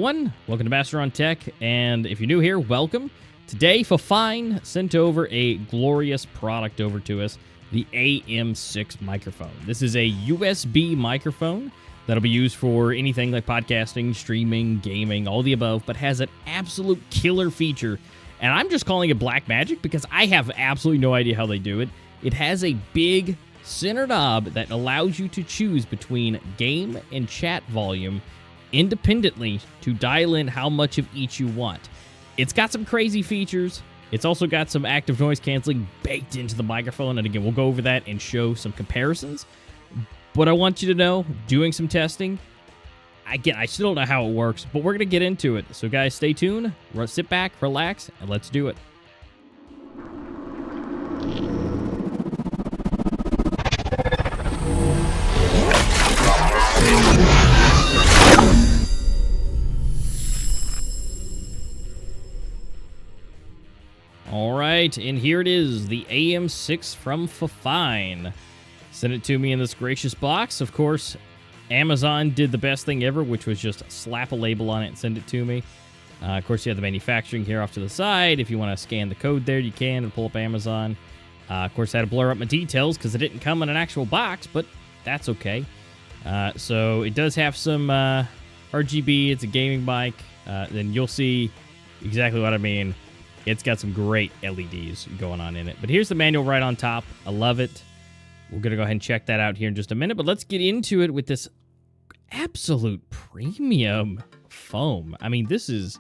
everyone. Welcome to Master on Tech, and if you're new here, welcome. Today, Fifine sent over a glorious product over to us, the AM6 microphone. This is a USB microphone that'll be used for anything like podcasting, streaming, gaming, all the above, but has an absolute killer feature, and I'm just calling it black magic because I have absolutely no idea how they do it. It has a big center knob that allows you to choose between game and chat volume independently to dial in how much of each you want. It's got some crazy features. It's also got some active noise canceling baked into the microphone, and again, we'll go over that and show some comparisons. But I want you to know, doing some testing, I still don't know how it works, but we're going to get into it. So guys, stay tuned, sit back, relax, and let's do it. All right, and here it is, the AM6 from Fifine. Sent it to me in this gracious box. Of course, Amazon did the best thing ever, which was just slap a label on it and send it to me. Of course, you have the manufacturing here off to the side. If you want to scan the code there, you can and pull up Amazon. Of course, I had to blur up my details because it didn't come in an actual box, but that's okay. So it does have some RGB. It's a gaming mic. Then you'll see exactly what I mean. It's got some great LEDs going on in it. But here's the manual right on top. I love it. We're going to go ahead and check that out here in just a minute. But let's get into it with this absolute premium foam. I mean, this is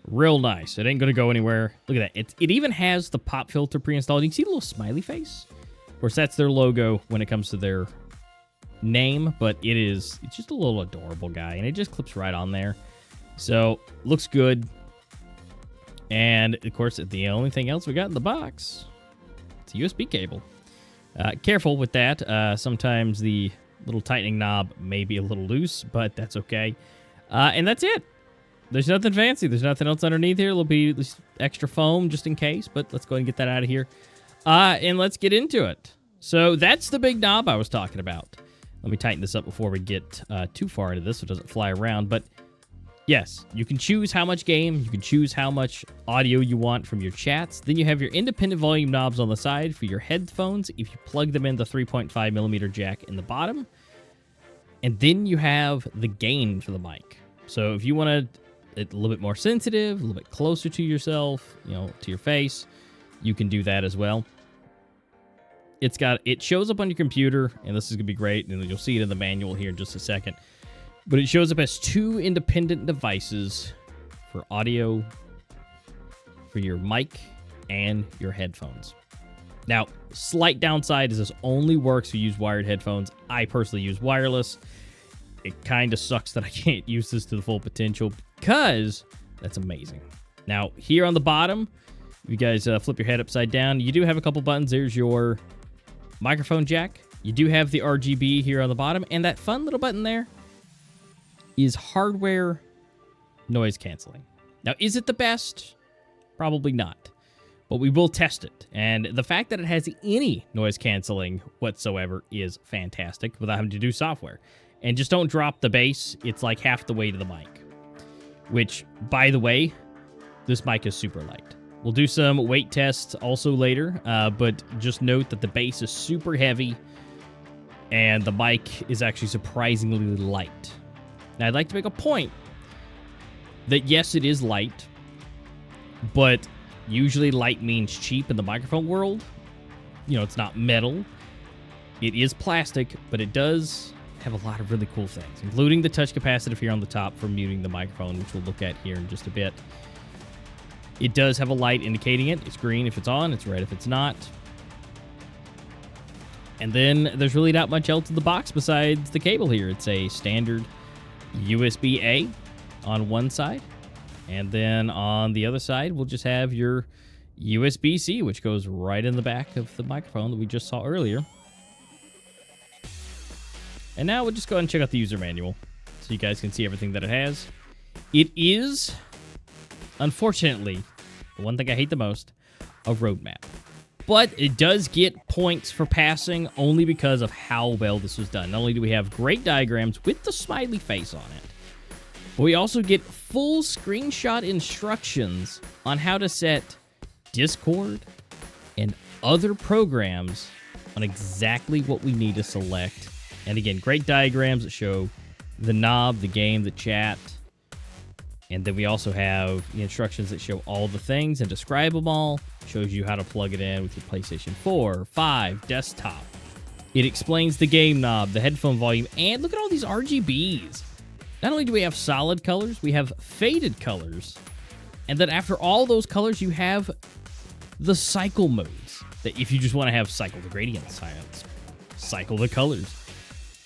real nice. It ain't going to go anywhere. Look at that. It even has the pop filter pre-installed. You can see the little smiley face. Of course, that's their logo when it comes to their name. But it's just a little adorable guy. And it just clips right on there. So, looks good. And, of course, the only thing else we got in the box, it's a USB cable. Careful with that. Sometimes the little tightening knob may be a little loose, but that's okay. And that's it. There's nothing fancy. There's nothing else underneath here. There'll be this extra foam just in case, but let's go ahead and get that out of here. And let's get into it. So that's the big knob I was talking about. Let me tighten this up before we get too far into this so it doesn't fly around, but yes, you can choose how much game, you can choose how much audio you want from your chats. Then you have your independent volume knobs on the side for your headphones if you plug them in the 3.5mm jack in the bottom. And then you have the gain for the mic. So if you want it a little bit more sensitive, a little bit closer to yourself, to your face, you can do that as well. It shows up on your computer, and this is going to be great, and you'll see it in the manual here in just a second. But it shows up as two independent devices for audio, for your mic, and your headphones. Now, slight downside is this only works if you use wired headphones. I personally use wireless. It kind of sucks that I can't use this to the full potential because that's amazing. Now, here on the bottom, you guys flip your head upside down. You do have a couple buttons. There's your microphone jack. You do have the RGB here on the bottom, and that fun little button there is hardware noise canceling. Now, is it the best? Probably not. But we will test it. And the fact that it has any noise canceling whatsoever is fantastic without having to do software. And just don't drop the bass. It's like half the weight of the mic. Which, by the way, this mic is super light. We'll do some weight tests also later. But just note that the bass is super heavy. And the mic is actually surprisingly light. Now, I'd like to make a point that, yes, it is light, but usually light means cheap in the microphone world. It's not metal. It is plastic, but it does have a lot of really cool things, including the touch capacitive here on the top for muting the microphone, which we'll look at here in just a bit. It does have a light indicating it. It's green if it's on. It's red if it's not. And then there's really not much else in the box besides the cable here. It's a standard USB-A on one side, and then on the other side we'll just have your USB-C, which goes right in the back of the microphone that we just saw earlier. And now we'll just go ahead and check out the user manual so you guys can see everything that it has. It is, unfortunately, the one thing I hate the most, a roadmap. But it does get points for passing only because of how well this was done. Not only do we have great diagrams with the smiley face on it, But we also get full screenshot instructions on how to set Discord and other programs on exactly what we need to select. And again, great diagrams that show the knob, the game, the chat. And then we also have the instructions that show all the things and describe them all. Shows you how to plug it in with your PlayStation 4, 5, desktop. It explains the game knob, the headphone volume, and look at all these RGBs. Not only do we have solid colors, we have faded colors. And then after all those colors, you have the cycle modes. That if you just want to have cycle the gradients, cycle the colors.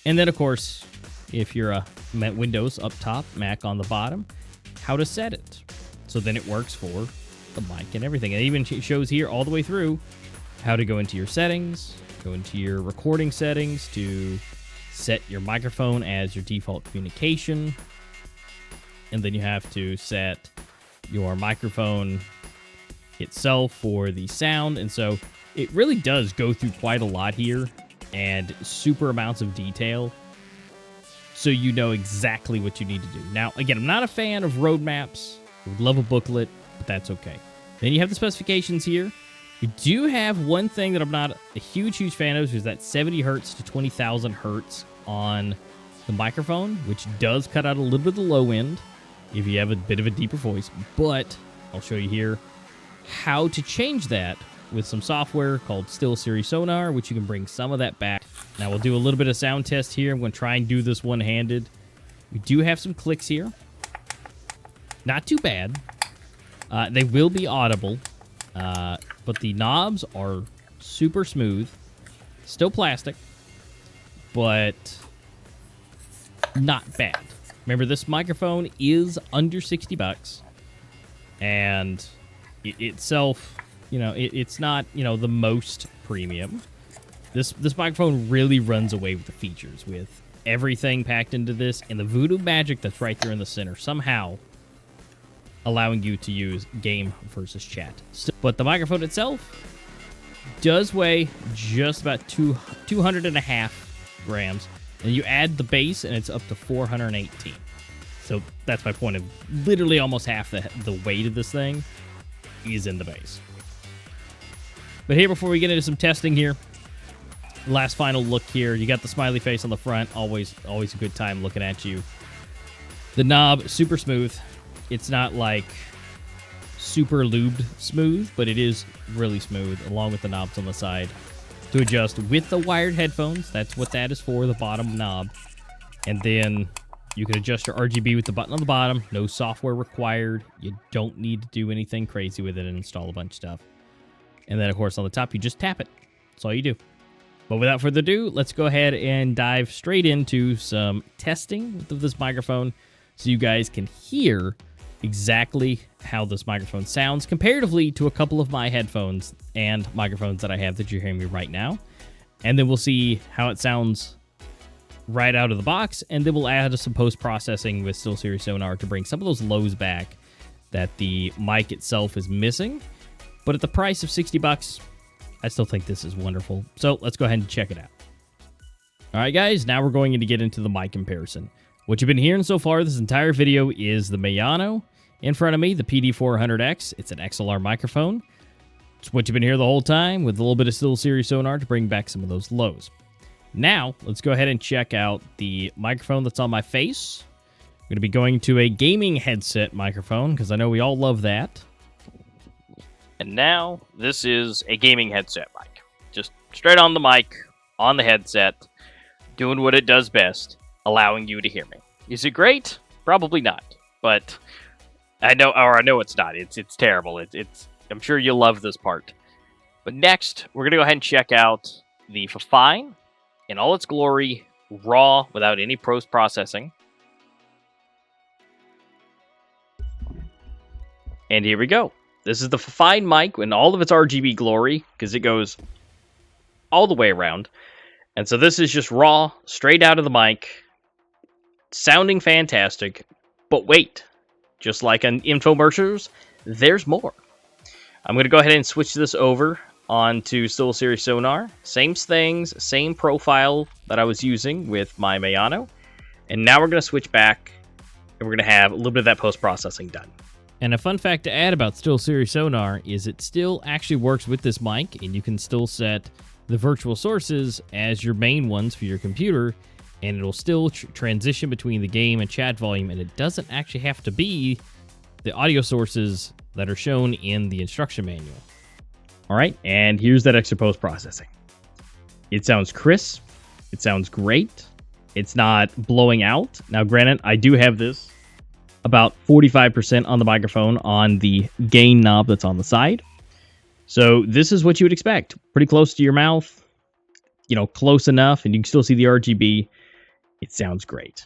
And then, of course, if you're a Windows up top, Mac on the bottom, how to set it. So then it works for the mic and everything. It even shows here all the way through how to go into your settings, go into your recording settings to set your microphone as your default communication. And then you have to set your microphone itself for the sound. And so it really does go through quite a lot here and super amounts of detail, so you know exactly what you need to do. Now, again, I'm not a fan of roadmaps. I would love a booklet, but that's okay. Then you have the specifications here. You do have one thing that I'm not a huge fan of, which is that 70 hertz to 20,000 hertz on the microphone, which does cut out a little bit of the low end if you have a bit of a deeper voice. But I'll show you here how to change that with some software called SteelSeries Sonar, which you can bring some of that back. Now we'll do a little bit of sound test here. I'm going to try and do this one-handed. We do have some clicks here. Not too bad. They will be audible, but the knobs are super smooth. Still plastic, but not bad. Remember, this microphone is under 60 bucks, and it itself, you know, it's not, you know, the most premium. This microphone really runs away with the features, with everything packed into this, and the voodoo magic that's right there in the center, somehow allowing you to use game versus chat. But the microphone itself does weigh just about 200.5 grams, and you add the base, and it's up to 418. So that's my point of literally almost half the weight of this thing is in the base. But here, before we get into some testing here, last final look here. You got the smiley face on the front. Always a good time looking at you. The knob, super smooth. It's not like super lubed smooth, but it is really smooth, along with the knobs on the side to adjust with the wired headphones. That's what that is for, the bottom knob. And then you can adjust your RGB with the button on the bottom. No software required. You don't need to do anything crazy with it and install a bunch of stuff. And then, of course, on the top, you just tap it. That's all you do. But without further ado, let's go ahead and dive straight into some testing of this microphone so you guys can hear exactly how this microphone sounds comparatively to a couple of my headphones and microphones that I have that you're hearing me right now. And then we'll see how it sounds right out of the box, and then we'll add some post-processing with SteelSeries Sonar to bring some of those lows back that the mic itself is missing. But at the price of 60 bucks, I still think this is wonderful. So let's go ahead and check it out. All right, guys, now we're going to get into the mic comparison. What you've been hearing so far this entire video is the Mayano. In front of me, the PD400X. It's an XLR microphone. It's what you've been hearing the whole time, with a little bit of SteelSeries Sonar to bring back some of those lows. Now, let's go ahead and check out the microphone that's on my face. I'm going to be going to a gaming headset microphone, because I know we all love that. And now, this is a gaming headset mic. Just straight on the mic, on the headset, doing what it does best, allowing you to hear me. Is it great? Probably not. But I know it's not. It's terrible. I'm sure you'll love this part. But next, we're going to go ahead and check out the Fifine in all its glory, raw, without any post-processing. And here we go. This is the Fifine mic in all of its RGB glory, because it goes all the way around. And so this is just raw, straight out of the mic, sounding fantastic. But wait, just like on infomercials, there's more. I'm going to go ahead and switch this over onto SteelSeries Sonar. Same things, same profile that I was using with my Mayano. And now we're going to switch back and we're going to have a little bit of that post-processing done. And a fun fact to add about SteelSeries Sonar is it still actually works with this mic, and you can still set the virtual sources as your main ones for your computer, and it'll still transition between the game and chat volume, and it doesn't actually have to be the audio sources that are shown in the instruction manual. All right, and here's that extra post-processing. It sounds crisp. It sounds great. It's not blowing out. Now, granted, I do have this about 45% on the microphone on the gain knob that's on the side. So this is what you would expect. Pretty close to your mouth, close enough, and you can still see the RGB. It sounds great.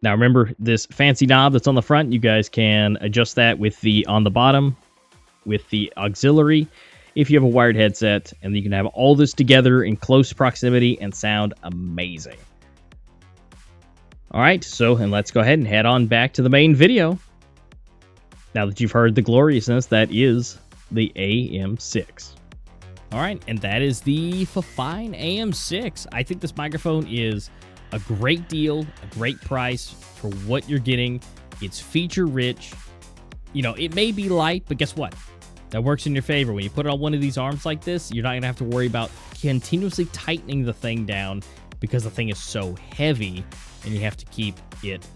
Now, remember this fancy knob that's on the front, you guys can adjust that with the on the bottom with the auxiliary if you have a wired headset, and you can have all this together in close proximity and sound amazing. All right, and let's go ahead and head on back to the main video. Now that you've heard the gloriousness that is the AM6. All right, and that is the Fifine AM6. I think this microphone is a great deal, a great price for what you're getting. It's feature rich. It may be light, but guess what? That works in your favor. When you put it on one of these arms like this, you're not going to have to worry about continuously tightening the thing down because the thing is so heavy and you have to keep it,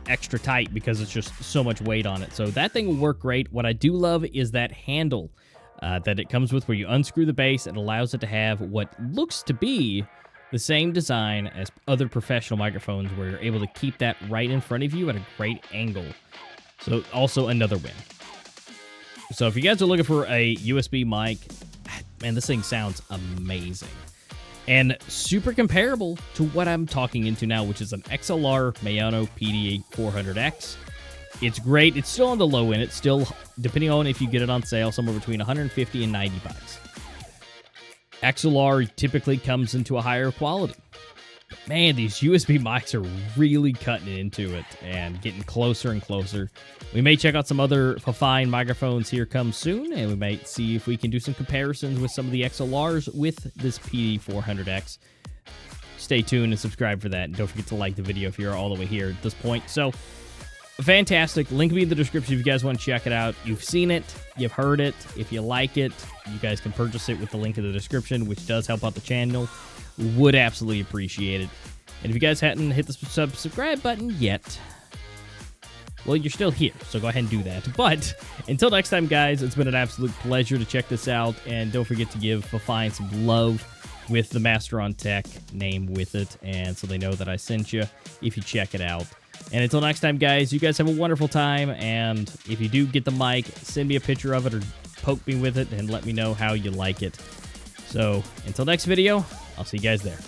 extra tight because it's just so much weight on it. So that thing will work great. What I do love is that handle that it comes with where you unscrew the base and allows it to have what looks to be the same design as other professional microphones where you're able to keep that right in front of you at a great angle. So also another win. So if you guys are looking for a USB mic, man, this thing sounds amazing. And super comparable to what I'm talking into now, which is an XLR Mayano PD400X. It's great. It's still on the low end. It's still, depending on if you get it on sale, somewhere between 150 and 90 bucks. XLR typically comes into a higher quality. But man, these USB mics are really cutting into it and getting closer and closer. We may check out some other Fifine microphones here come soon, and we might see if we can do some comparisons with some of the XLRs with this PD400X. Stay tuned and subscribe for that. And don't forget to like the video if you're all the way here at this point. So, fantastic. Link will be in the description if you guys want to check it out. You've seen it. You've heard it. If you like it, you guys can purchase it with the link in the description, which does help out the channel. Would absolutely appreciate it. And if you guys hadn't hit the subscribe button yet, well, you're still here, so go ahead and do that. But until next time, guys, it's been an absolute pleasure to check this out. And don't forget to give Fifine some love with the Master on Tech name with it, and so they know that I sent you if you check it out. And until next time, guys, you guys have a wonderful time. And if you do get the mic, send me a picture of it or poke me with it and let me know how you like it. So until next video, I'll see you guys there.